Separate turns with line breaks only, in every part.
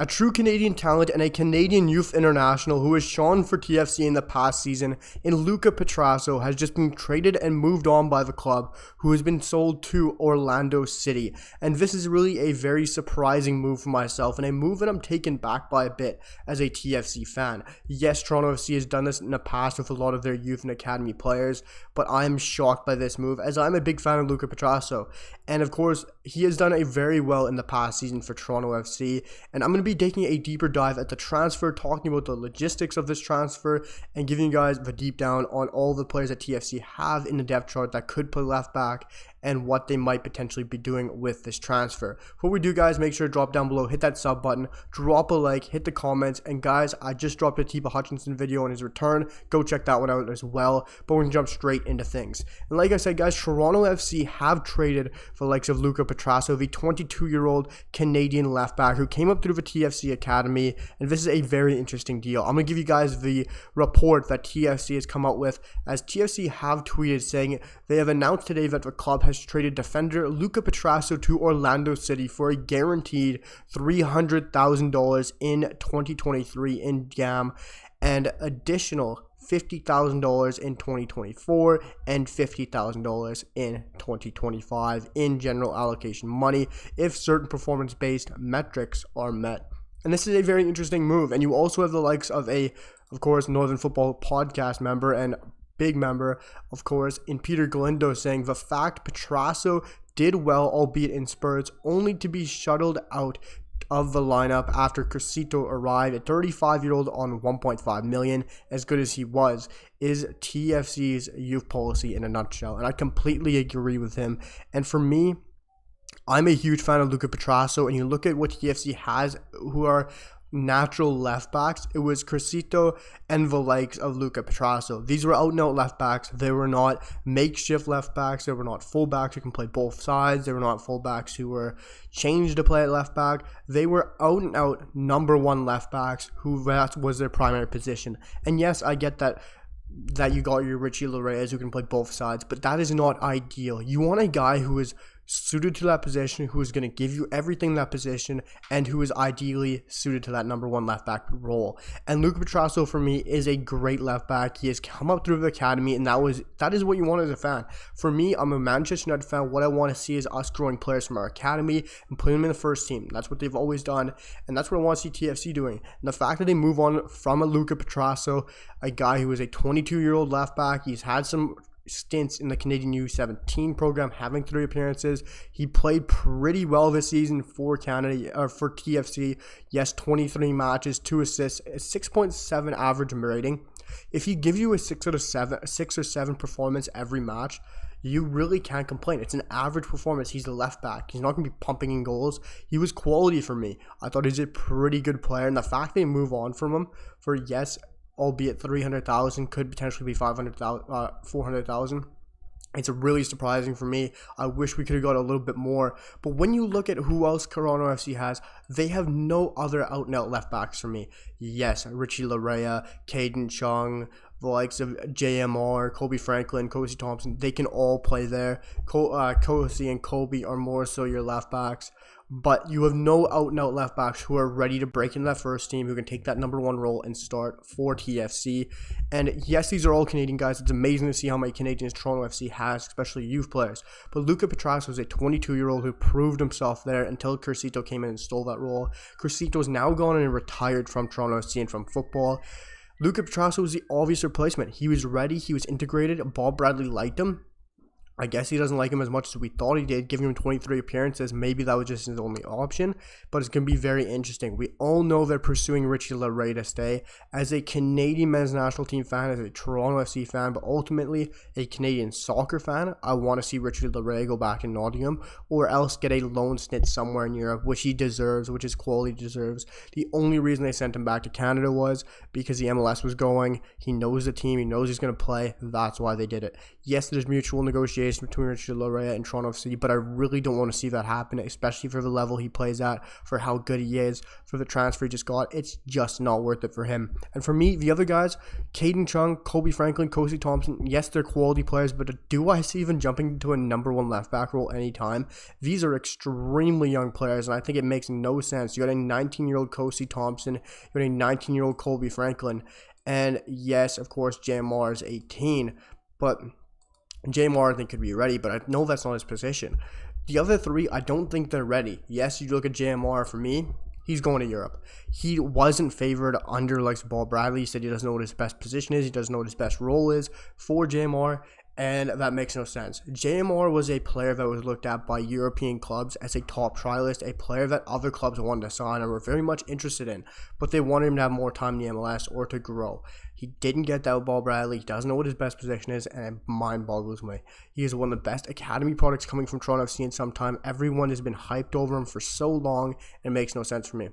A true Canadian talent and a Canadian youth international who has shone for TFC in the past season in Luca Petrasso has just been traded and moved on by the club, who has been sold to Orlando City. And this is really a very surprising move for myself, and a move that I'm taken back by a bit as a TFC fan. Yes, Toronto FC has done this in the past with a lot of their youth and academy players, but I am shocked by this move as I'm a big fan of Luca Petrasso. And of course, he has done very well in the past season for Toronto FC, and I'm going to be taking a deeper dive at the transfer, talking about the logistics of this transfer, and giving you guys the deep down on all the players that TFC have in the depth chart that could play left back and what they might potentially be doing with this transfer. Before we do, guys, make sure to drop down below, hit that sub button, drop a like, hit the comments, and guys, I just dropped a Tiba Hutchinson video on his return. Go check that one out as well, but we're going to jump straight into things. And like I said, guys, Toronto FC have traded for the likes of Luca Petrasso, the 22-year-old Canadian left back who came up through the TFC Academy, and this is a very interesting deal. I'm going to give you guys the report that TFC has come out with, as TFC have tweeted saying they have announced today that the club has traded defender Luca Petrasso to Orlando City for a guaranteed $300,000 in 2023 in GAM and additional $50,000 in 2024 and $50,000 in 2025 in general allocation money if certain performance-based metrics are met. And this is a very interesting move. And you also have the likes of of course, Northern Football Podcast member and big member, of course, in Peter Galindo saying the fact Petrasso did well, albeit in spurts, only to be shuttled out of the lineup after Crescito arrived, a 35-year-old on $1.5 million, as good as he was, is TFC's youth policy in a nutshell. And I completely agree with him. And for me, I'm a huge fan of Luca Petrasso, and you look at what TFC has, who are natural left backs. It was Crescito and the likes of Luca Petrasso. These were out and out left backs. They were not makeshift left backs. They were not full backs who can play both sides. They were not full backs who were changed to play at left back. They were out and out number one left backs who that was their primary position. And yes, I get that you got your Richie Larreyes who can play both sides, but that is not ideal. You want a guy who is suited to that position, who is going to give you everything in that position, and who is ideally suited to that number one left back role. And Luca Petrasso, for me, is a great left back. He has come up through the academy, and that is what you want as a fan. For me, I'm a Manchester United fan. What I want to see is us growing players from our academy and putting them in the first team. That's what they've always done, and that's what I want to see TFC doing. And the fact that they move on from a Luca Petrasso, a guy who is a 22-year-old left back, he's had some stints in the Canadian U17 program, having 3 appearances. He played pretty well this season for Canada, or for TFC. Yes, 23 matches, 2 assists, a 6.7 average rating. If he gives you a 6 or 7 performance every match, you really can't complain. It's an average performance. He's a left back. He's not going to be pumping in goals. He was quality for me. I thought he's a pretty good player, and the fact they move on from him for, yes, albeit 300,000, could potentially be 400,000. It's really surprising for me. I wish we could have got a little bit more. But when you look at who else Toronto FC has, they have no other out-and-out left backs for me. Yes, Richie Larrea, Caden Chung, the likes of JMR, Kobe Franklin, Kosi Thompson, they can all play there. Kosi and Kobe are more so your left backs. But you have no out-and-out left backs who are ready to break into that first team, who can take that number one role and start for TFC. And yes, these are all Canadian guys. It's amazing to see how many Canadians Toronto FC has, especially youth players. But Luca Petrasso is a 22-year-old who proved himself there until Crescito came in and stole that role. Crescito is now gone and retired from Toronto FC and from football. Luca Petrasso was the obvious replacement. He was ready. He was integrated. Bob Bradley liked him. I guess he doesn't like him as much as we thought he did, giving him 23 appearances. Maybe that was just his only option, but it's going to be very interesting. We all know they're pursuing Richie Larrey to stay. As a Canadian men's national team fan, as a Toronto FC fan, but ultimately a Canadian soccer fan, I want to see Richie Larrey go back in Nottingham, or else get a loan stint somewhere in Europe, which he deserves, which his quality deserves. The only reason they sent him back to Canada was because the MLS was going. He knows the team. He knows he's going to play. That's why they did it. Yes, there's mutual negotiation competition between Richard Larea and Toronto FC, but I really don't want to see that happen, especially for the level he plays at, for how good he is, for the transfer he just got. It's just not worth it for him. And for me, the other guys, Caden Chung, Kobe Franklin, Kosi Thompson, yes, they're quality players, but do I see even jumping into a number one left back role anytime? These are extremely young players, and I think it makes no sense. You got a 19-year-old Kosi Thompson, you got a 19-year-old Kobe Franklin, and yes, of course, JMR is 18, but JMR I think could be ready, but I know that's not his position. The other three, I don't think they're ready. Yes, you look at JMR, for me, he's going to Europe. He wasn't favored under like Ball Bradley. He said he doesn't know what his best position is. He doesn't know what his best role is for JMR, and that makes no sense. JMR was a player that was looked at by European clubs as a top trialist, a player that other clubs wanted to sign and were very much interested in, but they wanted him to have more time in the MLS or to grow. He didn't get that with Ball Bradley. He doesn't know what his best position is, and it mind boggles me. He is one of the best academy products coming from Toronto FC in some time. Everyone has been hyped over him for so long, and it makes no sense for me.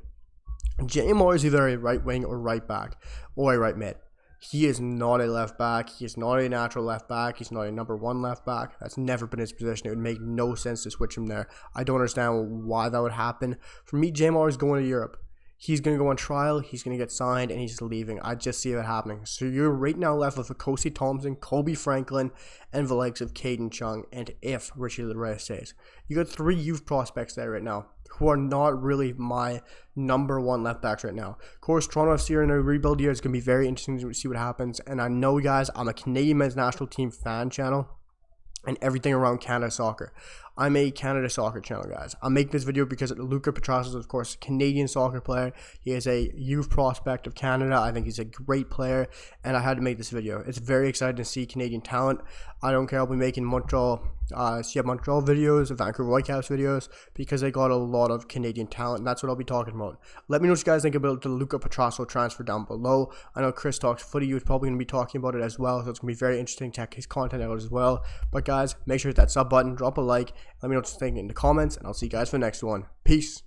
JMR is either a right wing or right back, or a right mid. He is not a left back. He is not a natural left back. He's not a number one left back. That's never been his position. It would make no sense to switch him there. I don't understand why that would happen. For me, JMR is going to Europe. He's going to go on trial, he's going to get signed, and he's leaving. I just see that happening. So you're right now left with Kosi Thompson, Kobe Franklin, and the likes of Caden Chung, and if Richie Larea stays. You got three youth prospects there right now who are not really my number one left backs right now. Of course, Toronto FC are in a rebuild year. It's going to be very interesting to see what happens. And I know, guys, I'm a Canadian men's national team fan channel and everything around Canada soccer. I'm a Canada soccer channel, guys. I'm making this video because Luca Petrasso is, of course, a Canadian soccer player. He is a youth prospect of Canada. I think he's a great player, and I had to make this video. It's very exciting to see Canadian talent. I don't care. I'll be making Montreal videos, Vancouver Whitecaps videos, because they got a lot of Canadian talent, and that's what I'll be talking about. Let me know what you guys think about the Luca Petrasso transfer down below. I know Chris Talks Footy is probably going to be talking about it as well, so it's going to be very interesting to check his content out as well. But guys, make sure to hit that sub button, drop a like, let me know what you think in the comments, and I'll see you guys for the next one. Peace.